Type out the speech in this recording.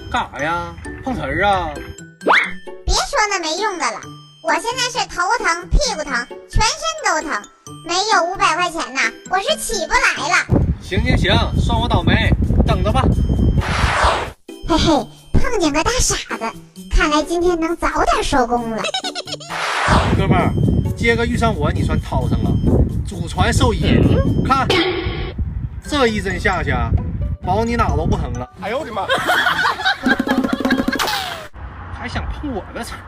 干啥呀？碰瓷儿啊？别说那没用的了，我现在是头疼、屁股疼，全身都疼，没有500块钱呐，我是起不来了。行，算我倒霉，等着吧。嘿嘿，碰见个大傻子，看来今天能早点收工了。哥们儿，今个遇上我，你算掏上了。祖传授医，看这一针下去，保你哪都不疼了。哎呦我的妈！还想碰我的瓷儿？